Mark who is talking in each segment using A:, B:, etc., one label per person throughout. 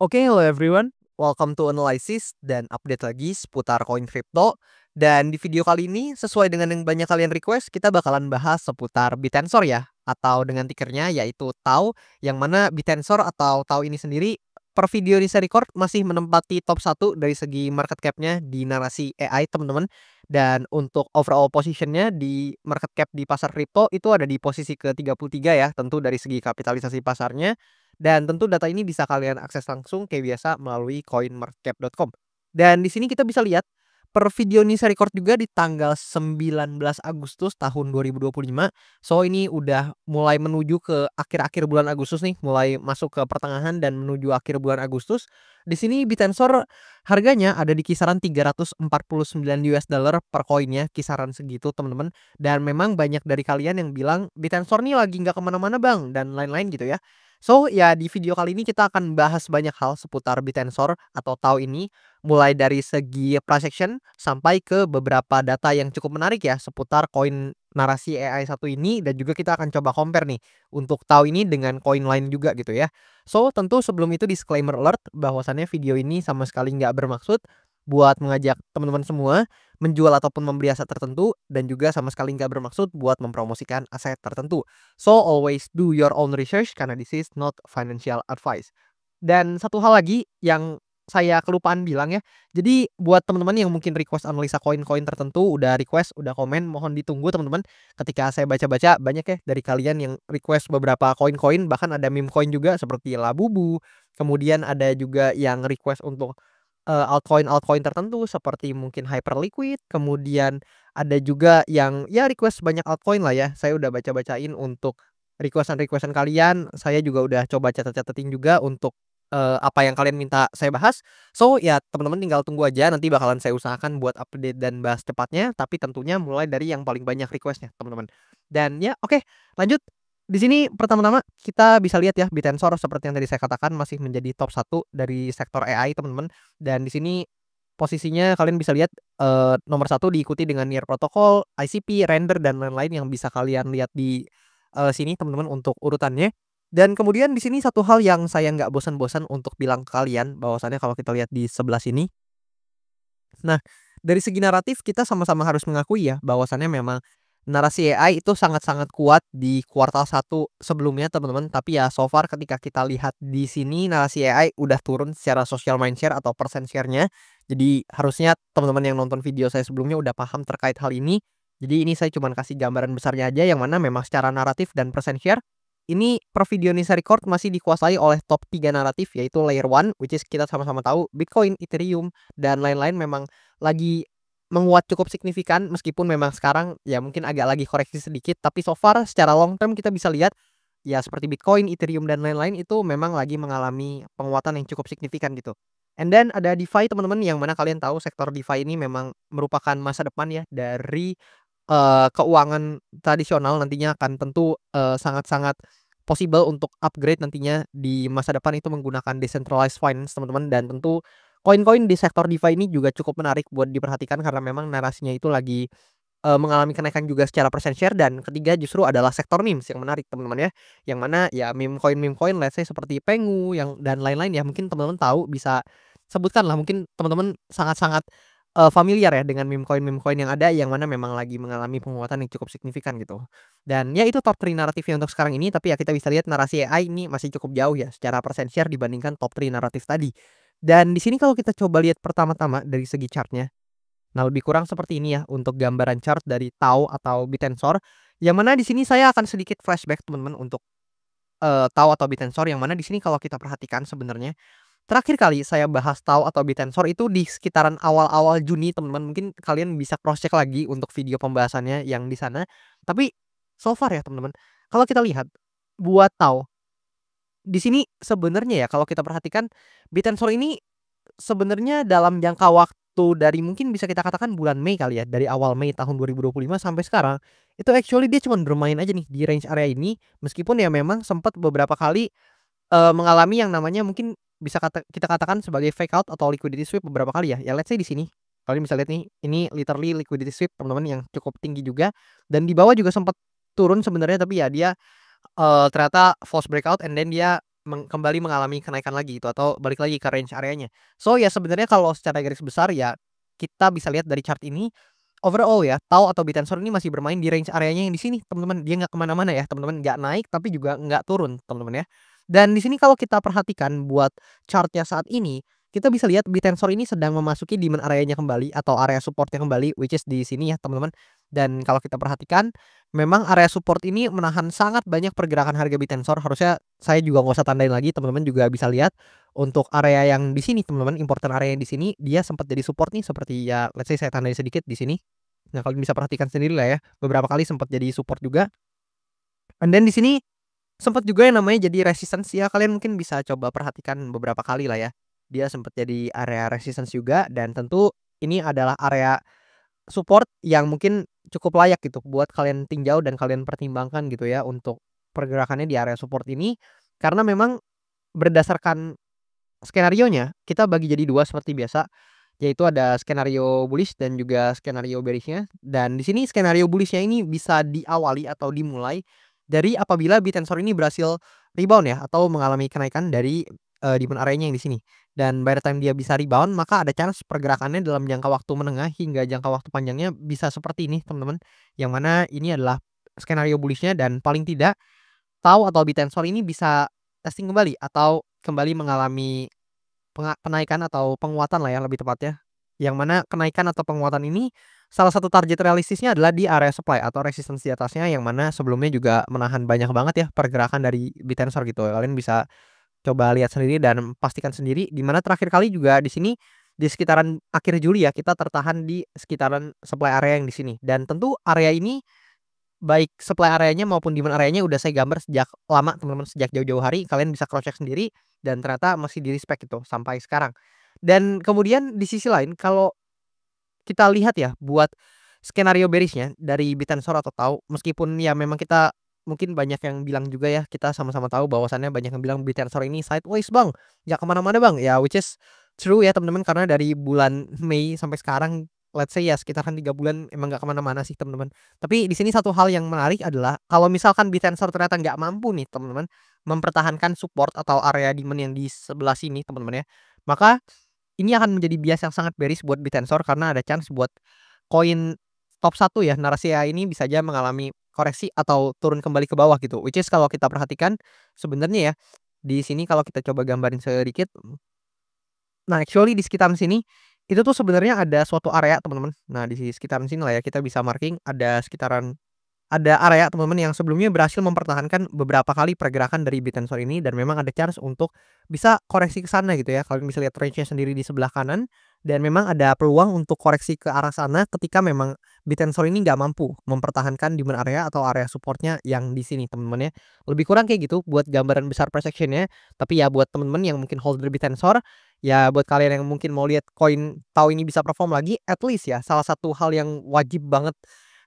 A: Oke, hello everyone. Welcome to Analysis dan update lagi seputar koin kripto. Dan di video kali ini, sesuai dengan yang banyak kalian request, kita bakalan bahas seputar Bitensor ya, atau dengan tikernya yaitu TAU, yang mana Bitensor atau TAU ini sendiri per video ini saya record masih menempati top 1 dari segi market cap-nya di narasi AI, teman-teman. Dan untuk overall position-nya di market cap di pasar kripto itu ada di posisi ke-33 ya, tentu dari segi kapitalisasi pasarnya. Dan tentu data ini bisa kalian akses langsung kayak biasa melalui coinmarketcap.com. Dan di sini kita bisa lihat per video ini saya record juga di tanggal 19 Agustus tahun 2025. So ini udah mulai menuju ke akhir-akhir bulan Agustus nih, mulai masuk ke pertengahan dan menuju akhir bulan Agustus. Di sini Bitensor harganya ada di kisaran 349 US dollar per koinnya, kisaran segitu teman-teman. Dan memang banyak dari kalian yang bilang Bitensor nih lagi nggak kemana-mana bang dan lain-lain gitu ya. So, ya di video kali ini kita akan bahas banyak hal seputar Bitensor atau TAU ini, mulai dari segi price action sampai ke beberapa data yang cukup menarik ya seputar koin narasi AI satu ini, dan juga kita akan coba compare nih untuk TAU ini dengan koin lain juga gitu ya. So, tentu sebelum itu disclaimer alert bahwasannya video ini sama sekali nggak bermaksud buat mengajak teman-teman semua menjual ataupun membeli aset tertentu, dan juga sama sekali nggak bermaksud buat mempromosikan aset tertentu. So always do your own research karena this is not financial advice. Dan satu hal lagi yang saya kelupaan bilang ya. Jadi buat teman-teman yang mungkin request analisa koin-koin tertentu, udah request, udah komen, mohon ditunggu teman-teman. Ketika saya baca-baca banyak ya dari kalian yang request beberapa koin-koin, bahkan ada meme coin juga seperti Labubu. Kemudian ada juga yang request untuk altcoin-altcoin tertentu seperti mungkin Hyperliquid, kemudian ada juga yang ya request banyak altcoin lah ya. Saya udah baca-bacain untuk requestan-requestan kalian, saya juga udah coba catat-catatin juga untuk, apa yang kalian minta saya bahas. So, ya teman-teman tinggal tunggu aja, nanti bakalan saya usahakan buat update dan bahas cepatnya, tapi tentunya mulai dari yang paling banyak request-nya, teman-teman. Dan ya oke, lanjut. Di sini pertama-tama kita bisa lihat ya Bitensor seperti yang tadi saya katakan masih menjadi top 1 dari sektor AI, teman-teman. Dan di sini posisinya kalian bisa lihat, nomor 1 diikuti dengan Near Protocol, ICP, Render, dan lain-lain yang bisa kalian lihat di, sini teman-teman untuk urutannya. Dan kemudian di sini satu hal yang saya nggak bosan-bosan untuk bilang ke kalian bahwasannya kalau kita lihat di sebelah sini, nah dari segi naratif kita sama-sama harus mengakui ya bahwasannya memang narasi AI itu sangat-sangat kuat di kuartal 1 sebelumnya teman-teman, tapi ya so far ketika kita lihat di sini narasi AI udah turun secara social mind share atau persen share-nya. Jadi harusnya teman-teman yang nonton video saya sebelumnya udah paham terkait hal ini. Jadi ini saya cuman kasih gambaran besarnya aja yang mana memang secara naratif dan persen share ini per video ini saya record masih dikuasai oleh top 3 naratif, yaitu layer 1 which is kita sama-sama tahu Bitcoin, Ethereum, dan lain-lain memang lagi menguat cukup signifikan, meskipun memang sekarang ya mungkin agak lagi koreksi sedikit, tapi so far secara long term kita bisa lihat ya seperti Bitcoin, Ethereum, dan lain-lain itu memang lagi mengalami penguatan yang cukup signifikan gitu. And then ada DeFi teman-teman, yang mana kalian tahu sektor DeFi ini memang merupakan masa depan ya dari, keuangan tradisional, nantinya akan tentu, sangat-sangat possible untuk upgrade nantinya di masa depan itu menggunakan decentralized finance teman-teman. Dan tentu koin-koin di sektor DeFi ini juga cukup menarik buat diperhatikan karena memang narasinya itu lagi, mengalami kenaikan juga secara persen share. Dan ketiga justru adalah sektor memes yang menarik teman-teman ya, yang mana ya meme coin let's say seperti Pengu yang dan lain-lain ya, mungkin teman-teman tahu bisa sebutkan lah, mungkin teman-teman sangat-sangat, familiar ya dengan meme coin yang ada, yang mana memang lagi mengalami penguatan yang cukup signifikan gitu. Dan ya itu top 3 naratifnya untuk sekarang ini, tapi ya kita bisa lihat narasi AI ini masih cukup jauh ya secara persen share dibandingkan top 3 naratif tadi. Dan di sini kalau kita coba lihat pertama-tama dari segi chartnya, nah lebih kurang seperti ini ya untuk gambaran chart dari TAU atau Bitensor, yang mana di sini saya akan sedikit flashback teman-teman untuk, TAU atau Bitensor, yang mana di sini kalau kita perhatikan sebenarnya terakhir kali saya bahas TAU atau Bitensor itu di sekitaran awal-awal Juni teman-teman, mungkin kalian bisa cross check lagi untuk video pembahasannya yang di sana. Tapi so far ya teman-teman, kalau kita lihat buat TAU di sini sebenarnya ya kalau kita perhatikan Bitensor ini sebenarnya dalam jangka waktu dari mungkin bisa kita katakan bulan Mei kali ya, dari awal Mei tahun 2025 sampai sekarang, itu actually dia cuman bermain aja nih di range area ini, meskipun ya memang sempat beberapa kali, mengalami yang namanya mungkin bisa kita katakan sebagai fake out atau liquidity sweep beberapa kali ya. Ya let's say di sini, kalian bisa lihat nih, ini literally liquidity sweep teman-teman yang cukup tinggi juga, dan di bawah juga sempat turun sebenarnya, tapi ya dia, ternyata false breakout and then dia kembali mengalami kenaikan lagi gitu atau balik lagi ke range areanya. So ya sebenarnya kalau secara garis besar ya kita bisa lihat dari chart ini overall ya, Tau atau bit tensor ini masih bermain di range areanya yang di sini teman-teman, dia nggak kemana mana ya teman-teman, nggak naik tapi juga nggak turun teman-teman ya. Dan di sini kalau kita perhatikan buat chart-nya saat ini, kita bisa lihat bit tensor ini sedang memasuki demand area-nya kembali atau area support-nya kembali which is di sini ya teman-teman. Dan kalau kita perhatikan memang area support ini menahan sangat banyak pergerakan harga bit tensor, harusnya saya juga nggak usah tandain lagi, teman-teman juga bisa lihat untuk area yang di sini teman-teman, important area yang di sini dia sempat jadi support nih seperti ya let's say saya tandai sedikit di sini. Nah, kalian bisa perhatikan sendiri lah ya, beberapa kali sempat jadi support juga. And then di sini sempat juga yang namanya jadi resistance ya, kalian mungkin bisa coba perhatikan beberapa kali lah ya. Dia sempat jadi area resistance juga dan tentu ini adalah area support yang mungkin cukup layak gitu buat kalian tinjau dan kalian pertimbangkan gitu ya untuk pergerakannya di area support ini. Karena memang berdasarkan skenarionya kita bagi jadi 2 seperti biasa, yaitu ada skenario bullish dan juga skenario bearish-nya. Dan di sini skenario bullish-nya ini bisa diawali atau dimulai dari apabila bit tensor ini berhasil rebound ya atau mengalami kenaikan dari demand area-nya yang di sini. Dan by the time dia bisa rebound, maka ada chance pergerakannya dalam jangka waktu menengah hingga jangka waktu panjangnya bisa seperti ini, teman-teman. Yang mana ini adalah skenario bullish-nya dan paling tidak Tau atau bit tensor ini bisa testing kembali atau kembali mengalami penaikan atau penguatan lah ya lebih tepatnya. Yang mana kenaikan atau penguatan ini salah satu target realistisnya adalah di area supply atau resistance di atasnya, yang mana sebelumnya juga menahan banyak banget ya pergerakan dari bit tensor gitu. Kalian bisa coba lihat sendiri dan pastikan sendiri di mana terakhir kali juga di sini di sekitaran akhir Juli ya kita tertahan di sekitaran supply area yang di sini. Dan tentu area ini baik supply areanya maupun demand areanya udah saya gambar sejak lama teman-teman, sejak jauh-jauh hari, kalian bisa cross check sendiri dan ternyata masih di-respect itu sampai sekarang. Dan kemudian di sisi lain kalau kita lihat ya buat skenario bearish-nya dari bit tensor atau Tau, meskipun ya memang kita mungkin banyak yang bilang juga ya, kita sama-sama tahu bahwasannya banyak yang bilang bit tensor ini sideways Bang, nggak kemana mana Bang, ya which is true ya teman-teman, karena dari bulan Mei sampai sekarang let's say ya sekitaran 3 bulan emang nggak kemana mana sih teman-teman. Tapi di sini satu hal yang menarik adalah kalau misalkan bit tensor ternyata nggak mampu nih teman-teman mempertahankan support atau area demand yang di sebelah sini teman-teman ya, maka ini akan menjadi bias yang sangat bearish buat bit tensor karena ada chance buat koin top 1 ya, Narasiya ini bisa aja mengalami koreksi atau turun kembali ke bawah gitu. Which is kalau kita perhatikan sebenarnya ya, di sini kalau kita coba gambarin sedikit, nah actually di sekitaran sini, itu tuh sebenarnya ada suatu area teman-teman. Nah di sekitaran sini lah ya kita bisa marking ada area teman-teman yang sebelumnya berhasil mempertahankan beberapa kali pergerakan dari bit tensor ini dan memang ada chance untuk bisa koreksi ke sana gitu ya. Kalian bisa lihat range-nya sendiri di sebelah kanan dan memang ada peluang untuk koreksi ke arah sana ketika memang bit tensor ini nggak mampu mempertahankan demand area atau area supportnya yang di sini teman-teman ya. Lebih kurang kayak gitu buat gambaran besar price action-nya. Tapi ya buat teman-teman yang mungkin holder bit tensor, ya buat kalian yang mungkin mau lihat koin Tau ini bisa perform lagi, at least ya salah satu hal yang wajib banget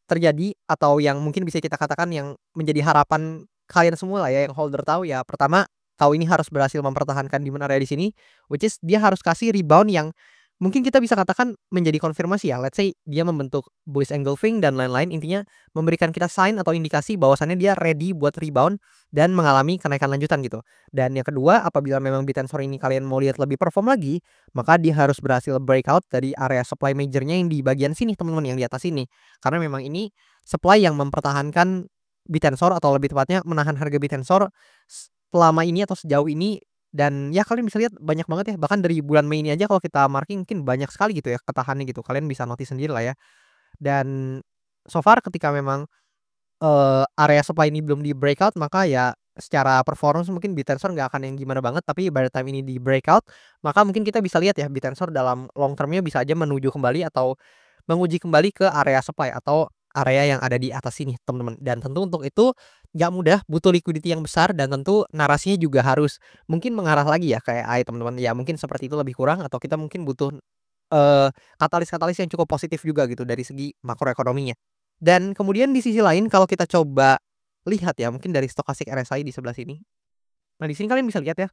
A: terjadi atau yang mungkin bisa kita katakan yang menjadi harapan kalian semua lah ya yang holder Tau, ya pertama Tau ini harus berhasil mempertahankan demand area di sini, which is dia harus kasih rebound yang mungkin kita bisa katakan menjadi konfirmasi ya. Let's say dia membentuk bullish engulfing dan lain-lain, intinya memberikan kita sign atau indikasi bahwasannya dia ready buat rebound dan mengalami kenaikan lanjutan gitu. Dan yang kedua, apabila memang bit tensor ini kalian mau lihat lebih perform lagi, maka dia harus berhasil breakout dari area supply majornya yang di bagian sini teman-teman, yang di atas sini. Karena memang ini supply yang mempertahankan bit tensor atau lebih tepatnya menahan harga bit tensor selama ini atau sejauh ini. Dan ya kalian bisa lihat banyak banget ya, bahkan dari bulan Mei ini aja kalau kita marking mungkin banyak sekali gitu ya ketahannya gitu. Kalian bisa notice sendiri lah ya. Dan so far ketika memang area supply ini belum di breakout, maka ya secara performance mungkin bit tensor nggak akan yang gimana banget, tapi by the time ini di breakout, maka mungkin kita bisa lihat ya bit tensor dalam long termnya bisa aja menuju kembali atau menguji kembali ke area supply atau area yang ada di atas sini teman-teman. Dan tentu untuk itu nggak mudah, butuh liquidity yang besar dan tentu narasinya juga harus mungkin mengarah lagi ya kayak AI teman-teman. Ya mungkin seperti itu lebih kurang, atau kita mungkin butuh katalis-katalis yang cukup positif juga gitu dari segi makroekonominya. Dan kemudian di sisi lain kalau kita coba lihat ya mungkin dari stochastic RSI di sebelah sini. Nah di sini kalian bisa lihat ya,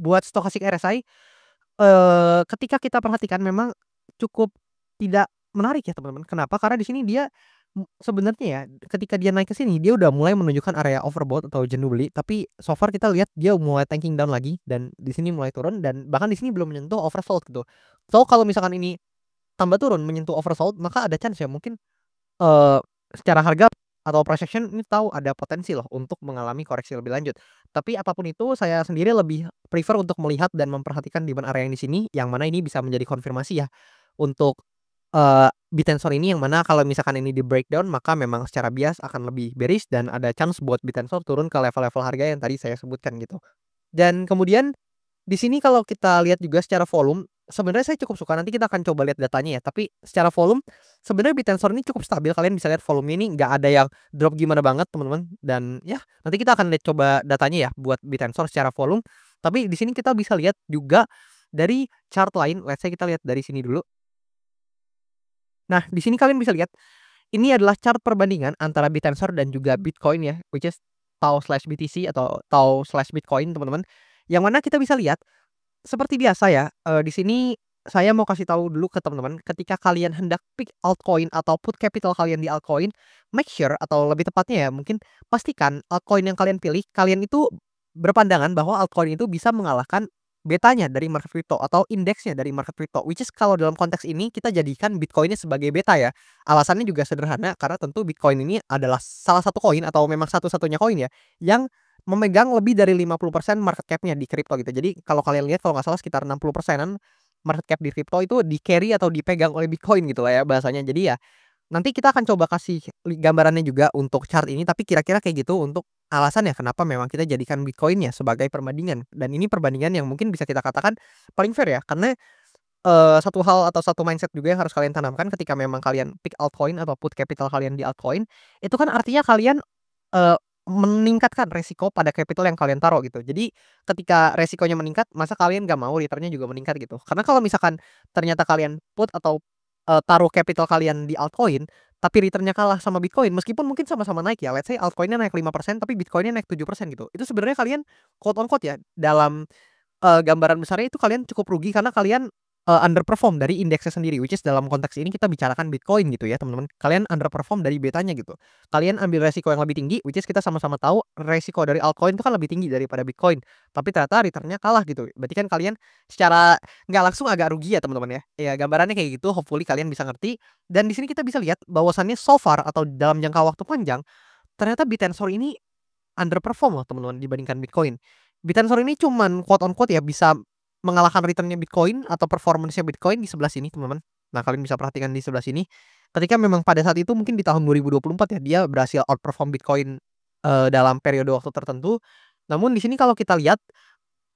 A: buat stochastic RSI ketika kita perhatikan memang cukup tidak menarik ya teman-teman. Kenapa? Karena di sini dia Sebenarnya ya, ketika dia naik ke sini, dia udah mulai menunjukkan area overbought atau jenuh beli, tapi so far kita lihat dia mulai tanking down lagi dan di sini mulai turun dan bahkan di sini belum menyentuh oversold gitu. So, kalau misalkan ini tambah turun menyentuh oversold, maka ada chance ya mungkin, eee, secara harga atau price action ini tahu ada potensi loh untuk mengalami koreksi lebih lanjut. Tapi apapun itu saya sendiri lebih prefer untuk melihat dan memperhatikan demand area yang di sini, yang mana ini bisa menjadi konfirmasi ya untuk beat tensor ini, yang mana kalau misalkan ini di-breakdown maka memang secara bias akan lebih bearish dan ada chance buat beat tensor turun ke level-level harga yang tadi saya sebutkan gitu. Dan kemudian di sini kalau kita lihat juga secara volume, sebenarnya saya cukup suka, nanti kita akan coba lihat datanya ya, tapi secara volume sebenarnya beat tensor ini cukup stabil, kalian bisa lihat volumenya ini nggak ada yang drop gimana banget teman-teman, dan ya nanti kita akan lihat coba datanya ya buat beat tensor secara volume. Tapi di sini kita bisa lihat juga dari chart lain, let's say kita lihat dari sini dulu. Nah, di sini kalian bisa lihat, ini adalah chart perbandingan antara Bitensor dan juga Bitcoin ya, which is TAU/BTC atau TAU/Bitcoin teman-teman. Yang mana kita bisa lihat, seperti biasa ya, di sini saya mau kasih tahu dulu ke teman-teman, ketika kalian hendak pick altcoin atau put capital kalian di altcoin, make sure atau lebih tepatnya ya mungkin pastikan altcoin yang kalian pilih, kalian itu berpandangan bahwa altcoin itu bisa mengalahkan betanya dari market crypto atau indeksnya dari market crypto, which is kalau dalam konteks ini kita jadikan Bitcoin-nya sebagai beta ya. Alasannya juga sederhana karena tentu Bitcoin ini adalah salah satu koin atau memang satu-satunya koin ya yang memegang lebih dari 50% market cap-nya di kripto gitu. Jadi kalau kalian lihat kalau nggak salah sekitar 60%-an market cap di kripto itu di-carry atau dipegang oleh Bitcoin gitu lah ya bahasanya. Jadi ya nanti kita akan coba kasih gambarannya juga untuk chart ini, tapi kira-kira kayak gitu untuk alasan ya kenapa memang kita jadikan Bitcoin ya sebagai perbandingan. Dan ini perbandingan yang mungkin bisa kita katakan paling fair ya, karena satu hal atau satu mindset juga yang harus kalian tanamkan ketika memang kalian pick altcoin atau put capital kalian di altcoin, itu kan artinya kalian, eee, meningkatkan resiko pada capital yang kalian taruh gitu. Jadi ketika resikonya meningkat, masa kalian nggak mau return-nya juga meningkat gitu. Karena kalau misalkan ternyata kalian put atau, taruh capital kalian di altcoin, tapi return-nya kalah sama Bitcoin, meskipun mungkin sama-sama naik ya, let's say altcoin-nya naik 5% tapi Bitcoin-nya naik 7% gitu. Itu sebenarnya kalian quote on quote ya, dalam gambaran besarnya itu kalian cukup rugi karena kalian, underperform dari indeksnya sendiri, which is dalam konteks ini kita bicarakan Bitcoin gitu ya teman-teman. Kalian underperform dari betanya gitu. Kalian ambil resiko yang lebih tinggi, which is kita sama-sama tahu resiko dari altcoin itu kan lebih tinggi daripada Bitcoin, tapi ternyata return-nya kalah gitu. Berarti kan kalian secara nggak langsung agak rugi ya teman-teman ya. Ya gambarannya kayak gitu, hopefully kalian bisa ngerti. Dan di sini kita bisa lihat bahwasannya so far atau dalam jangka waktu panjang, ternyata Bitensor ini underperform loh teman-teman dibandingkan Bitcoin. Bitensor ini cuman quote on quote ya bisa mengalahkan return-nya Bitcoin atau performance-nya Bitcoin di sebelah sini teman-teman. Nah, kalian bisa perhatikan di sebelah sini. Ketika memang pada saat itu mungkin di tahun 2024 ya dia berhasil outperform Bitcoin, dalam periode waktu tertentu. Namun di sini kalau kita lihat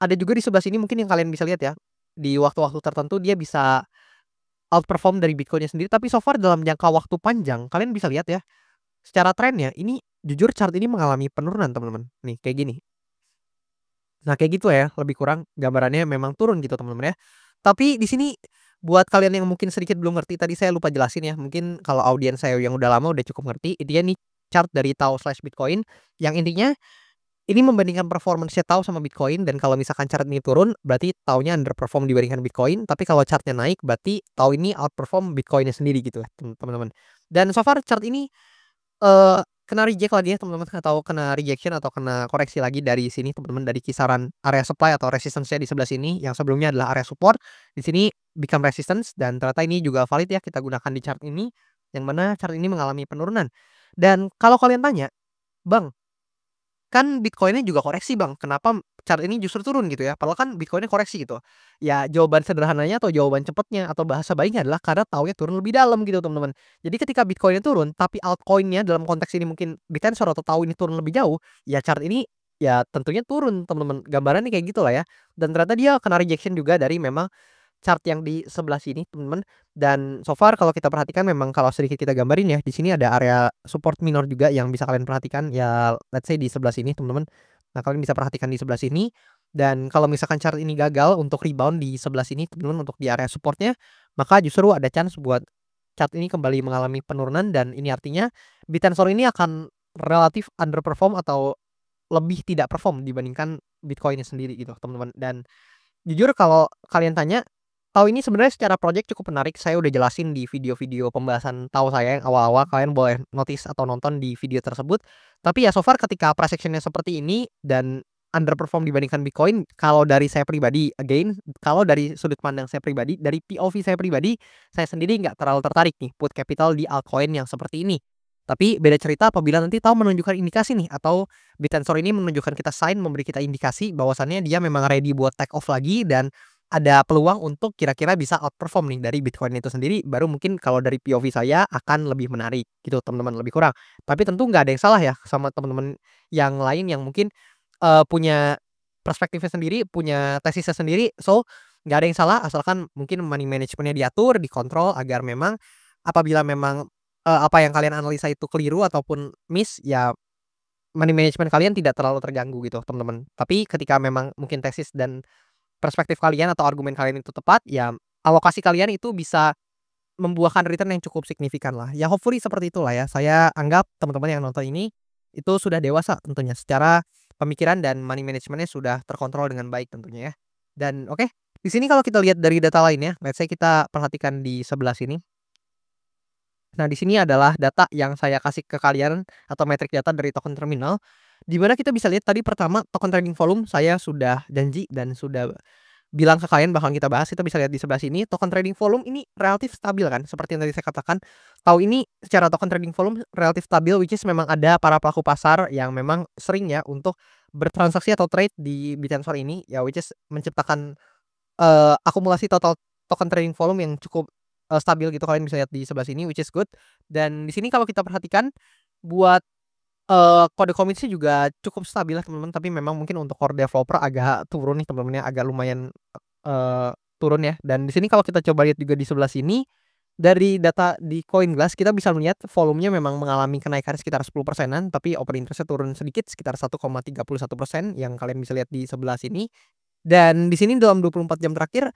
A: ada juga di sebelah sini mungkin yang kalian bisa lihat ya, di waktu-waktu tertentu dia bisa outperform dari Bitcoin-nya sendiri, tapi so far dalam jangka waktu panjang kalian bisa lihat ya, secara trennya ini jujur chart ini mengalami penurunan teman-teman. Nih kayak gini. Nah kayak gitu ya, lebih kurang gambarannya memang turun gitu teman-teman ya. Tapi di sini buat kalian yang mungkin sedikit belum ngerti tadi saya lupa jelasin ya, mungkin kalau audiens saya yang udah lama udah cukup ngerti, intinya nih chart dari TAU/Bitcoin yang intinya ini membandingkan performance-nya TAU sama Bitcoin, dan kalau misalkan chart ini turun berarti TAU-nya underperform dibandingkan Bitcoin, tapi kalau chart-nya naik berarti TAU ini outperform Bitcoin-nya sendiri gitu ya teman-teman. Dan so far chart ini kena reject lagi ya teman-teman, atau kena rejection atau kena koreksi lagi dari sini teman-teman, dari kisaran area supply atau resistance-nya di sebelah sini yang sebelumnya adalah area support, di sini become resistance, dan ternyata ini juga valid ya kita gunakan di chart ini, yang mana chart ini mengalami penurunan. Dan kalau kalian tanya, "Bang, kan Bitcoin-nya juga koreksi Bang, kenapa chart ini justru turun gitu ya? Padahal kan Bitcoin-nya koreksi gitu." Ya jawaban sederhananya atau jawaban cepatnya atau bahasa baiknya adalah karena tahunya turun lebih dalam gitu teman-teman. Jadi ketika Bitcoin-nya turun, tapi altcoin-nya dalam konteks ini mungkin Bitensor atau tahu ini turun lebih jauh, ya chart ini ya tentunya turun teman-teman. Gambarannya kayak gitulah ya. Dan ternyata dia kena rejection juga dari memang chart yang di sebelah sini teman-teman, dan so far kalau kita perhatikan memang kalau sedikit kita gambarin ya, di sini ada area support minor juga yang bisa kalian perhatikan ya, let's say di sebelah sini teman-teman. Nah, kalian bisa perhatikan di sebelah sini, dan kalau misalkan chart ini gagal untuk rebound di sebelah sini teman-teman untuk di area supportnya, maka justru ada chance buat chart ini kembali mengalami penurunan, dan ini artinya Bitensor ini akan relatif underperform atau lebih tidak perform dibandingkan Bitcoin-nya sendiri gitu teman-teman. Dan jujur kalau kalian tanya, Tahu ini sebenarnya secara project cukup menarik, saya udah jelasin di video-video pembahasan tahu saya yang awal-awal, kalian boleh notice atau nonton di video tersebut. Tapi ya so far ketika price action-nya seperti ini dan underperform dibandingkan Bitcoin, kalau dari saya pribadi, again, kalau dari sudut pandang saya pribadi, dari POV saya pribadi, saya sendiri nggak terlalu tertarik nih put capital di altcoin yang seperti ini. Tapi beda cerita apabila nanti tahu menunjukkan indikasi nih, atau Bittensor ini menunjukkan kita sign, memberi kita indikasi bahwasannya dia memang ready buat take off lagi dan ada peluang untuk kira-kira bisa outperform nih dari Bitcoin itu sendiri, baru mungkin kalau dari POV saya akan lebih menarik gitu teman-teman, lebih kurang. Tapi tentu nggak ada yang salah ya sama teman-teman yang lain yang mungkin, punya perspektifnya sendiri, punya tesisnya sendiri, so nggak ada yang salah asalkan mungkin money management-nya diatur, dikontrol agar memang apabila memang, apa yang kalian analisa itu keliru ataupun miss, ya money management kalian tidak terlalu terganggu gitu teman-teman. Tapi ketika memang mungkin tesis dan perspektif kalian atau argumen kalian itu tepat, ya alokasi kalian itu bisa membuahkan return yang cukup signifikan lah. Ya hopefully seperti itulah ya. Saya anggap teman-teman yang nonton ini itu sudah dewasa tentunya secara pemikiran dan money managementnya sudah terkontrol dengan baik tentunya ya. Dan oke, di sini kalau kita lihat dari data lainnya, let's say kita perhatikan di sebelah sini. Nah, di sini adalah data yang saya kasih ke kalian atau metrik data dari token terminal, di mana kita bisa lihat tadi pertama token trading volume saya sudah janji dan sudah bilang ke kalian bakal kita bahas. Kita bisa lihat di sebelah sini token trading volume ini relatif stabil kan, seperti yang tadi saya katakan. Tahu ini secara token trading volume relatif stabil, which is memang ada para pelaku pasar yang memang sering ya untuk bertransaksi atau trade di Bittensor ini ya, which is menciptakan akumulasi total token trading volume yang cukup, stabil gitu, kalian bisa lihat di sebelah sini, which is good. Dan di sini kalau kita perhatikan buat, kode komitsnya juga cukup stabil ya teman-teman, tapi memang mungkin untuk core developer agak turun nih teman-teman ya, agak lumayan, turun ya. Dan di sini kalau kita coba lihat juga di sebelah sini, dari data di CoinGlass kita bisa melihat volumenya memang mengalami kenaikan sekitar 10%-an, tapi open interest-nya turun sedikit sekitar 1,31% yang kalian bisa lihat di sebelah sini. Dan di sini dalam 24 jam terakhir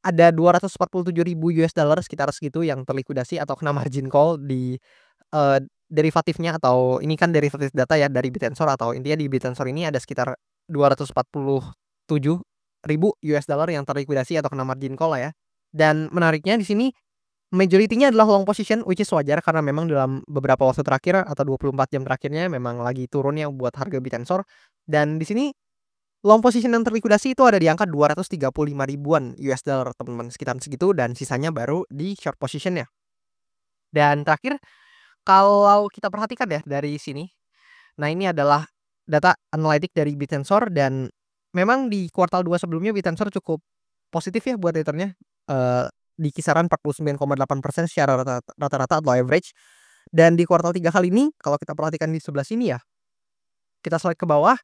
A: ada $247.000 sekitar segitu yang terlikuidasi atau kena margin call di, derivatifnya, atau ini kan derivatif data ya dari Bittensor, atau intinya di Bittensor ini ada sekitar $247.000 yang terlikuidasi atau kena margin call lah ya. Dan menariknya di sini majority-nya adalah long position, which is wajar karena memang dalam beberapa waktu terakhir atau 24 jam terakhirnya memang lagi turun ya buat harga Bittensor. Dan di sini long position yang terlikuidasi itu ada di angka 235 ribuan $, teman-teman, sekitar segitu, dan sisanya baru di short position-nya. Dan terakhir, kalau kita perhatikan ya dari sini, nah ini adalah data analitik dari Bittensor, dan memang di kuartal 2 sebelumnya Bittensor cukup positif ya buat returnnya, di kisaran 49,8% secara rata-rata atau average. Dan di kuartal 3 kali ini kalau kita perhatikan di sebelah sini ya, kita slide ke bawah.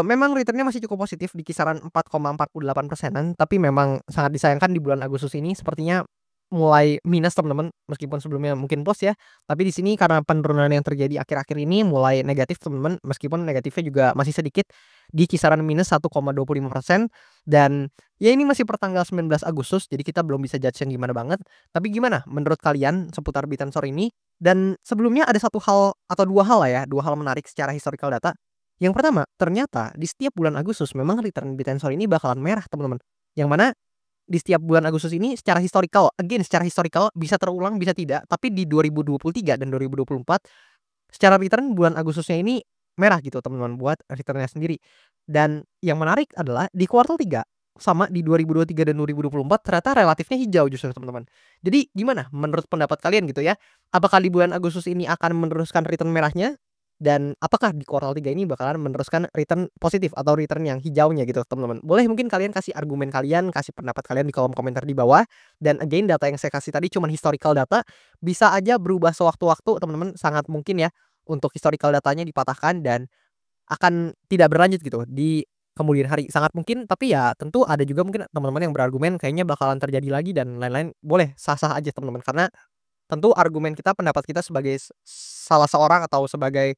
A: Memang return-nya masih cukup positif di kisaran 4,48%-an, tapi memang sangat disayangkan di bulan Agustus ini sepertinya mulai minus teman-teman, meskipun sebelumnya mungkin plus ya. Tapi di sini karena penurunan yang terjadi akhir-akhir ini mulai negatif teman-teman, meskipun negatifnya juga masih sedikit di kisaran minus 1,25%. Dan ya ini masih pertanggal 19 Agustus, jadi kita belum bisa judge yang gimana banget. Tapi gimana menurut kalian seputar Bittensor ini? Dan sebelumnya ada satu hal atau dua hal lah ya, dua hal menarik secara historical data. Yang pertama, ternyata di setiap bulan Agustus memang return Bittensor ini bakalan merah teman-teman. Yang mana di setiap bulan Agustus ini secara historical, again secara historical bisa terulang bisa tidak, tapi di 2023 dan 2024 secara return bulan Agustusnya ini merah gitu teman-teman buat returnnya sendiri. Dan yang menarik adalah di kuartal 3 sama di 2023 dan 2024 ternyata relatifnya hijau justru teman-teman. Jadi gimana menurut pendapat kalian gitu ya? Apakah di bulan Agustus ini akan meneruskan return merahnya? Dan apakah di kuartal 3 ini bakalan meneruskan return positif atau return yang hijaunya gitu teman-teman. Boleh mungkin kalian kasih argumen kalian, kasih pendapat kalian di kolom komentar di bawah. Dan again data yang saya kasih tadi cuman historical data, bisa aja berubah sewaktu-waktu teman-teman, sangat mungkin ya untuk historical datanya dipatahkan dan akan tidak berlanjut gitu di kemudian hari, sangat mungkin. Tapi ya tentu ada juga mungkin teman-teman yang berargumen kayaknya bakalan terjadi lagi dan lain-lain. Boleh sah-sah aja teman-teman, karena tentu argumen kita, pendapat kita sebagai salah seorang atau sebagai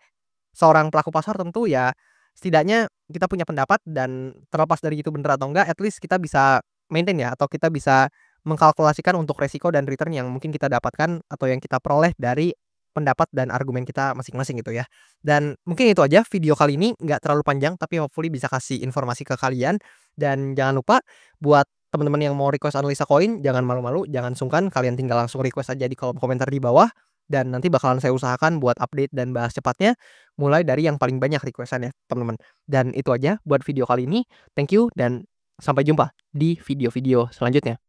A: seorang pelaku pasar tentu ya setidaknya kita punya pendapat, dan terlepas dari itu benar atau enggak, at least kita bisa maintain ya, atau kita bisa mengkalkulasikan untuk resiko dan return yang mungkin kita dapatkan atau yang kita peroleh dari pendapat dan argumen kita masing-masing gitu ya. Dan mungkin itu aja video kali ini, nggak terlalu panjang tapi hopefully bisa kasih informasi ke kalian. Dan jangan lupa buat teman-teman yang mau request analisa koin, jangan malu-malu, jangan sungkan, kalian tinggal langsung request aja di kolom komentar di bawah, dan nanti bakalan saya usahakan buat update dan bahas cepatnya, mulai dari yang paling banyak request-an ya, teman-teman. Dan itu aja buat video kali ini. Thank you dan sampai jumpa di video-video selanjutnya.